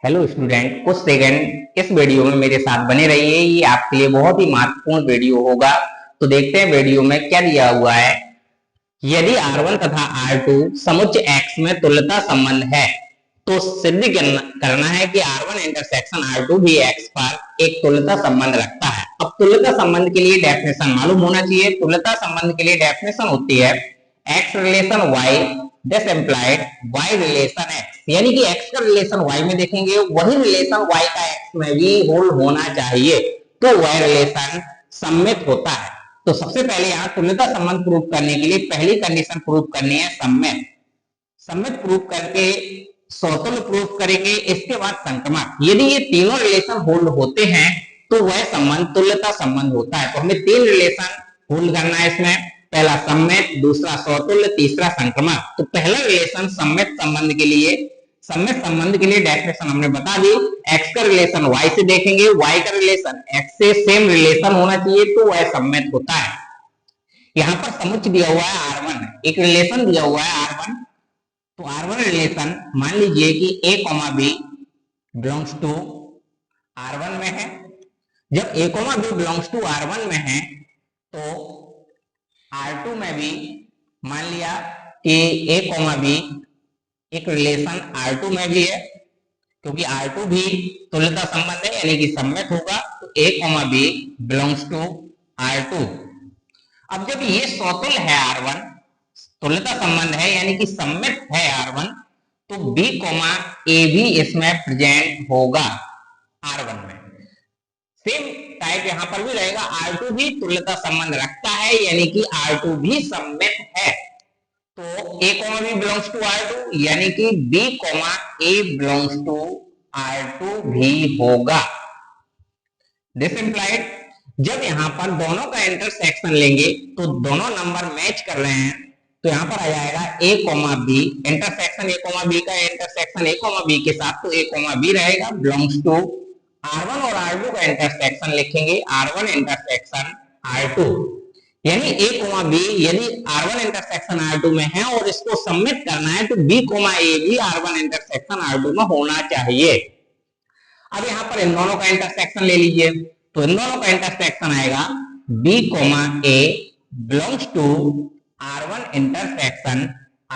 Hello student, कुछ second इस video में मेरे साथ बने रहिए। ये आपके लिए बहुत ही महत्वपूर्ण वीडियो होगा। तो देखते हैं वीडियो में क्या दिया हुआ है। यदि R1 तथा R2 समुच्चय X में तुल्यता संबंध है तो सिद्ध करना है कि R1 इंटरसेक्शन R2 भी X पर एक तुल्यता संबंध रखता है। अब तुल्यता संबंध के लिए डेफिनेशन मालूम होना चाहिए। तुल्यता संबंध के लिए डेफिनेशन होती है X relation Y this implied Y relation X, यानी कि X का रिलेशन Y में देखेंगे वही रिलेशन Y का X में भी होल्ड होना चाहिए, तो वह रिलेशन सम्मित होता है। तो सबसे पहले यहाँ तुल्यता संबंध प्रूव करने के लिए पहली कंडीशन प्रूव करनी है सम्मित। सम्मित प्रूव करके स्वतुल्य प्रूव करेंगे, इसके बाद संक्रमक। यदि ये तीनों रिलेशन होल्ड होते हैं तो वह संबंध तुल्यता संबंध होता है। तो हमें तीन रिलेशन होल्ड करना है इसमें। पहला सम्मित, दूसरा स्वतुल्य, तीसरा संक्रमक। तो पहला रिलेशन सम्मित संबंध के लिए, सम्मित संबंध के लिए डेफिनेशन हमने बता दी। एक्स का रिलेशन वाई से देखेंगे, वाई का रिलेशन एक्स से सेम रिलेशन होना चाहिए, तो वह सम्मित होता है। यहाँ पर समुच्चय दिया हुआ है R1, एक रिलेशन दिया हुआ है R1। तो R1 रिलेशन मान लीजिए कि A, B belongs to R1 में है। जब A, B belongs to R1 में है तो R2 में भी मान लिया कि A, B एक रिलेशन R2 में भी है, क्योंकि R2 भी तुल्यता संबंध है यानी कि सम्मित होगा। तो A, B belongs to R2। अब जब ये स्वतुल्य है R1, तुल्यता संबंध है यानी कि सम्मित है R1, तो B, A भी इसमें प्रेजेंट होगा R1 में। सेम टाइप यहां पर भी रहेगा, R2 भी तुल्यता संबंध रखता है यानी कि R2 भी सम्मित है। तो A, B belongs to R2 यानी कि B, A belongs to R2 भी होगा। दिस इम्प्लाइड जब यहां पर दोनों का इंटरसेक्शन लेंगे तो दोनों नंबर मैच कर रहे हैं, तो यहां पर आ जाएगा A, B intersection A, B का इंटरसेक्शन A, B के साथ, तो A, B रहेगा बिलोंग्स टू R1 और R2 का इंटरसेक्शन लिखेंगे R1 इंटरसेक्शन R2, यानी A, B यदि R1 इंटरसेक्शन R2 में है और इसको सम्मित करना है तो B, A भी R1 इंटरसेक्शन R2 में होना चाहिए। अब यहां पर इन दोनों का इंटरसेक्शन ले लीजिए, तो इन दोनों का इंटरसेक्शन आएगा B, A belongs to R1 intersection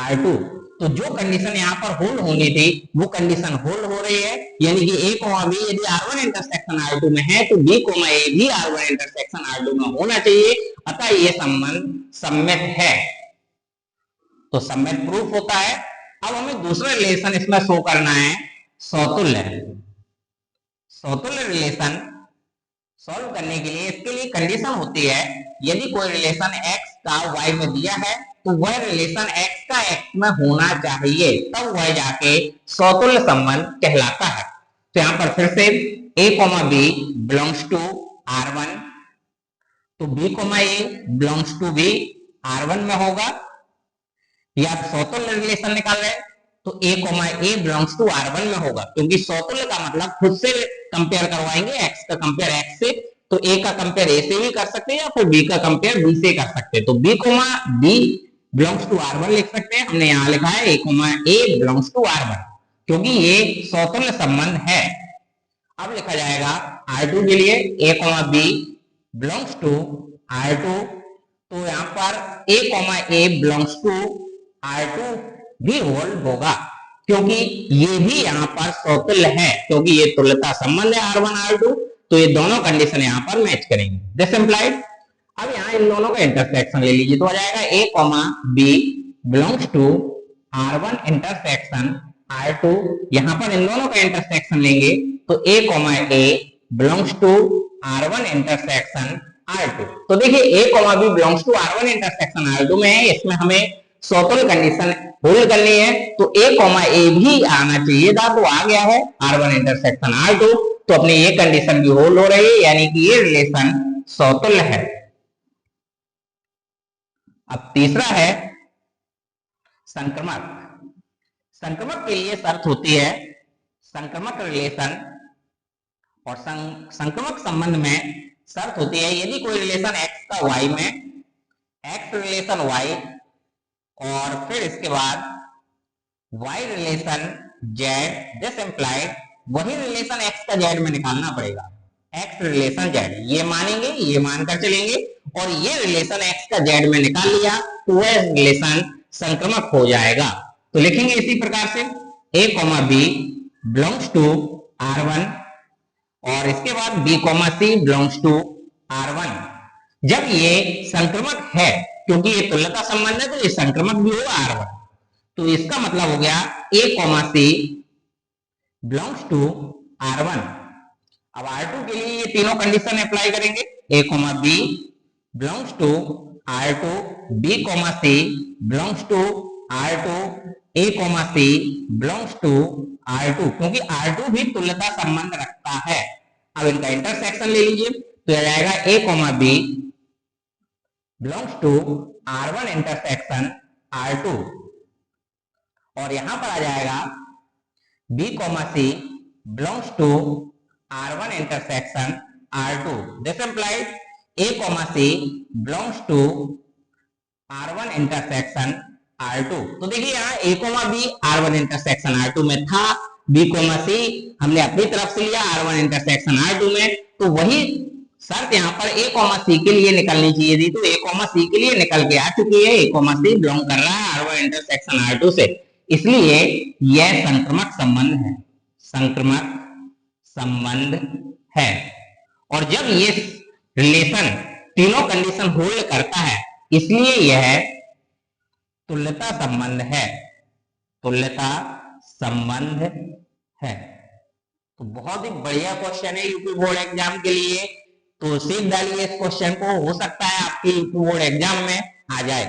R2। तो जो कंडीशन यहाँ पर होल्ड होनी थी वो कंडीशन होल्ड हो रही है, यानी कि A, B यदि R1 इंटरसेक्शन R2 में है तो B, A भी R1 इंटरसेक्शन R2 में होना चाहिए, अतः ये संबंध सम्मित है। तो सम्मित प्रूफ होता है। अब हमें दूसरा रिलेशन इसमें शो करना है स्वतुल्य। स्वतुल्य रिलेशन सॉल्व करने के लिए इसके लिए कंडीशन होती है यदि कोई रिलेशन x का y में दिया है तो वह रिलेशन x का x में होना चाहिए, तब वह जाके स्वतुल्य संबंध कहलाता है। तो यहां पर फिर से A, B belongs to R1, तो B, A belongs to B R1 में होगा। या आप स्वतुल्य रिलेशन निकाल रहे हैं तो A, A belongs to R1 में होगा, क्योंकि स्वतुल्य का मतलब खुद से कंपेयर करवाएंगे, x का कंपेयर x से, तो A का कंपेयर A से भी कर सकते हैं या फिर B का कंपेयर B से कर सकते हैं। तो B, B belongs to R1 लिख सकते हैं। हमने यहां लिखा है A, A belongs to R1, क्योंकि ये स्वतुल्य संबंध है। अब लिखा जाएगा R2 के लिए A, B belongs to R2, तो यहां पर A, A belongs to R2 भी होल्ड होगा, क्योंकि ये भी यहाँ पर स्वतुल्य है, क्योंकि ये तुल्यता संबंध है R1 R2, तो ये दोनों कंडीशन यहाँ पर मैच करेंगे। दिस इम्प्लाइड अब यहाँ इन दोनों का इंटरसेक्शन ले लीजिए, तो आ जाएगा A, B belongs to R1 intersection R2। यहाँ पर इन दोनों का इंटरसेक्शन लेंगे तो A, A belongs to R1 intersection R2। तो देखिए A, B belongs to R1 intersection R2 में है, इसमें हमें स्वतुल्य कंडीशन होल्ड करनी है, तो A, A भी आना चाहिए था, तो आ गया है R1 इंटरसेक्शन R2, तो अपनी ये कंडीशन भी होल्ड हो रही है, यानी कि ये रिलेशन स्वतुल्य है। अब तीसरा है संक्रमक। संक्रमक के लिए शर्त होती है संक्रमक रिलेशन, और संक्रमक संबंध में शर्त होती है यदि कोई रिलेशन x का y में, x रिलेशन y और फिर इसके बाद y relation z, this implied वही रिलेशन एक्स का जेड में निकालना पड़ेगा। एक्स रिलेशन जेड, ये मानेंगे, ये मानकर चलेंगे, और ये रिलेशन एक्स का जेड में निकाल लिया तो वह रिलेशन संक्रमक हो जाएगा। तो लिखेंगे इसी प्रकार से A comma B belongs to R1, और इसके बाद B comma C belongs to R1। जब ये संक्रमक है, क्योंकि ये तुल्यता संबंध है, तो ये संक्रमक भी होगा R1, तो इसका मतलब हो गया A comma C belongs to R1। अब R2 के लिए ये तीनों कंडीशन अप्लाई करेंगे, A comma B belongs to R2, B comma C belongs to R2, A comma C belongs to R2, क्योंकि R2 भी तुल्यता संबंध रखता है। अब इनका इंटरसेक्शन ले लीजिए, तो यह जाएगा A comma B belongs to R1 intersection R2, और यहां पर आ जाएगा B comma C belongs to R1 intersection R2। This implies A comma C belongs to R1 intersection R2। तो देखिए यहाँ ए comma B R1 intersection R2 में था, बी कॉमा सी हमने अपनी तरफ से लिया R1 इंटरसेक्शन R2 में, तो वही शर्त यहाँ पर ए कॉमा सी के लिए निकलनी चाहिए थी, तो ए कॉमा सी के लिए निकल के आ चुकी है। ए कॉमा सी बिलोंग कर रहा है R1 इंटरसेक्शन R2 से, इसलिए यह संक्रमक संबंध है, संक्रमक संबंध है। और जब ये रिलेशन तीनों कंडीशन होल्ड करता है, इसलिए यह तुल्यता संबंध है, तुल्यता संबंध है। तो बहुत ही बढ़िया क्वेश्चन है यूपी बोर्ड एग्जाम के लिए, तो सीख डालिए इस क्वेश्चन को, हो सकता है आपकी यूपी बोर्ड एग्जाम में आ जाए।